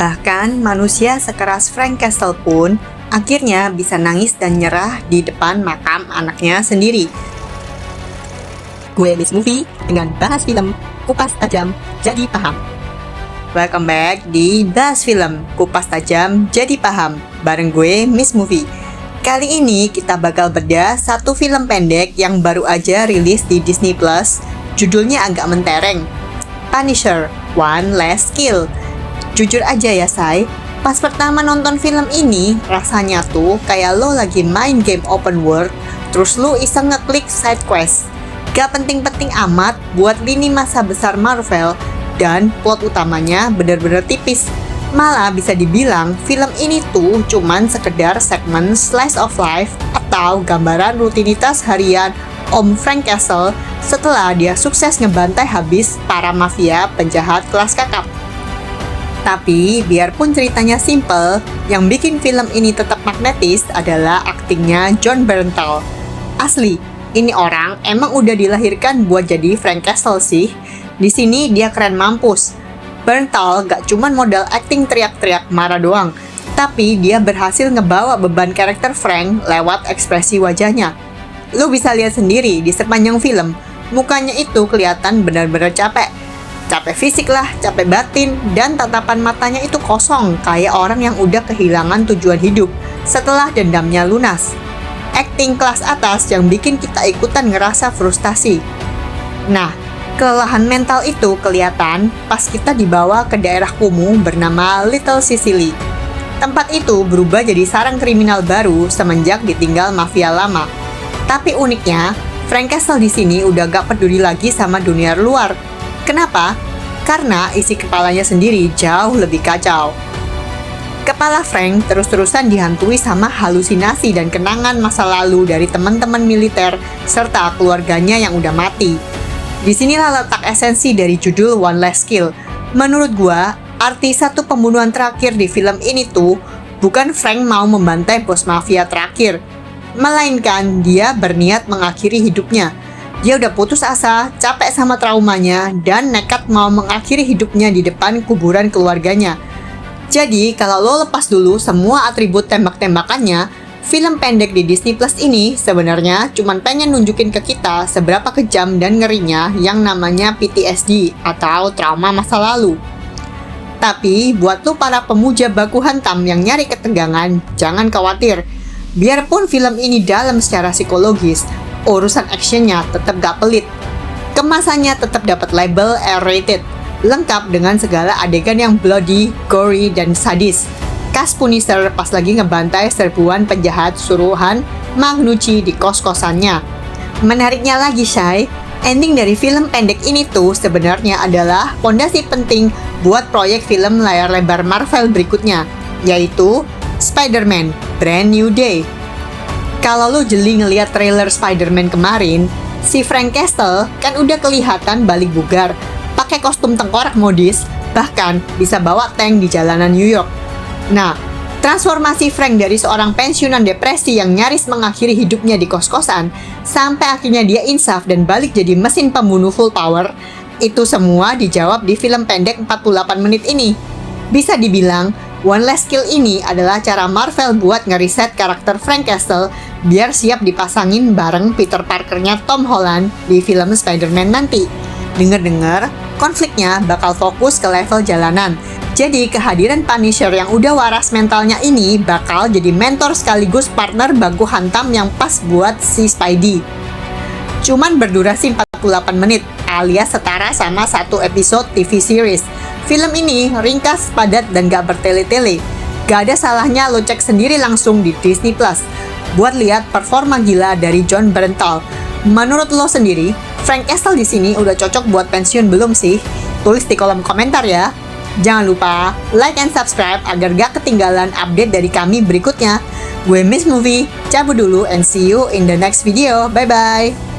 Bahkan manusia sekeras Frank Castle pun akhirnya bisa nangis dan nyerah di depan makam anaknya sendiri. Gue Miss Movie dengan bahas film Kupas Tajam Jadi Paham. Welcome back di Bahas Film Kupas Tajam Jadi Paham bareng gue Miss Movie. Kali ini kita bakal bedah satu film pendek yang baru aja rilis di Disney Plus. Judulnya agak mentereng, Punisher: One Last Kill. Jujur aja ya say, pas pertama nonton film ini rasanya tuh kayak lo lagi main game open world, terus lo iseng ngeklik side quest. Gak penting-penting amat buat lini masa besar Marvel, dan plot utamanya bener-bener tipis. Malah bisa dibilang film ini tuh cuman sekedar segmen slice of life atau gambaran rutinitas harian Om Frank Castle setelah dia sukses ngebantai habis para mafia penjahat kelas kakap. Tapi biarpun ceritanya simple, yang bikin film ini tetap magnetis adalah aktingnya Jon Bernthal. Asli, ini orang emang udah dilahirkan buat jadi Frank Castle sih. Di sini dia keren mampus. Bernthal gak cuman modal akting teriak-teriak marah doang, tapi dia berhasil ngebawa beban karakter Frank lewat ekspresi wajahnya. Lu bisa lihat sendiri di sepanjang film, mukanya itu kelihatan benar-benar capek. Capek fisik lah, capek batin, dan tatapan matanya itu kosong kayak orang yang udah kehilangan tujuan hidup setelah dendamnya lunas. Akting kelas atas yang bikin kita ikutan ngerasa frustasi. Nah, kelelahan mental itu kelihatan pas kita dibawa ke daerah kumuh bernama Little Sicily. Tempat itu berubah jadi sarang kriminal baru semenjak ditinggal mafia lama. Tapi uniknya, Frank Castle di sini udah gak peduli lagi sama dunia luar. Kenapa? Karena isi kepalanya sendiri jauh lebih kacau. Kepala Frank terus-terusan dihantui sama halusinasi dan kenangan masa lalu dari teman-teman militer serta keluarganya yang udah mati. Disinilah letak esensi dari judul One Last Kill. Menurut gua, arti satu pembunuhan terakhir di film ini tuh bukan Frank mau membantai bos mafia terakhir, melainkan dia berniat mengakhiri hidupnya. Dia udah putus asa, capek sama traumanya, dan nekat mau mengakhiri hidupnya di depan kuburan keluarganya. Jadi, kalau lo lepas dulu semua atribut tembak-tembakannya, film pendek di Disney Plus ini sebenarnya cuman pengen nunjukin ke kita seberapa kejam dan ngerinya yang namanya PTSD atau trauma masa lalu. Tapi, buat lo para pemuja baku hantam yang nyari ketegangan, jangan khawatir. Biarpun film ini dalam secara psikologis, urusan actionnya tetap gak pelit. Kemasannya tetap dapat label R-rated, lengkap dengan segala adegan yang bloody, gory, dan sadis. Kas Punisher pas lagi ngebantai serbuan penjahat suruhan Magnucci di kos-kosannya. Menariknya lagi, Shay, ending dari film pendek ini tuh sebenarnya adalah fondasi penting buat proyek film layar lebar Marvel berikutnya, yaitu Spider-Man: Brand New Day. Kalau lo jeli ngeliat trailer Spider-Man kemarin, si Frank Castle kan udah kelihatan balik bugar, pakai kostum tengkorak modis, bahkan bisa bawa tank di jalanan New York. Nah, transformasi Frank dari seorang pensiunan depresi yang nyaris mengakhiri hidupnya di kos-kosan, sampai akhirnya dia insaf dan balik jadi mesin pembunuh full power, itu semua dijawab di film pendek 48 menit ini. Bisa dibilang, One Last Kill ini adalah cara Marvel buat ngeriset karakter Frank Castle biar siap dipasangin bareng Peter Parker-nya Tom Holland di film Spider-Man nanti. Dengar-dengar, konfliknya bakal fokus ke level jalanan. Jadi kehadiran Punisher yang udah waras mentalnya ini bakal jadi mentor sekaligus partner baku hantam yang pas buat si Spidey. Cuman berdurasi 48 menit alias setara sama satu episode TV series. Film ini ringkas, padat, dan gak bertele-tele. Gak ada salahnya lo cek sendiri langsung di Disney Plus buat lihat performa gila dari Jon Bernthal. Menurut lo sendiri, Frank Castle di sini udah cocok buat pensiun belum sih? Tulis di kolom komentar ya. Jangan lupa like and subscribe agar gak ketinggalan update dari kami berikutnya. Gue Miss Movie, cabut dulu and see you in the next video. Bye-bye.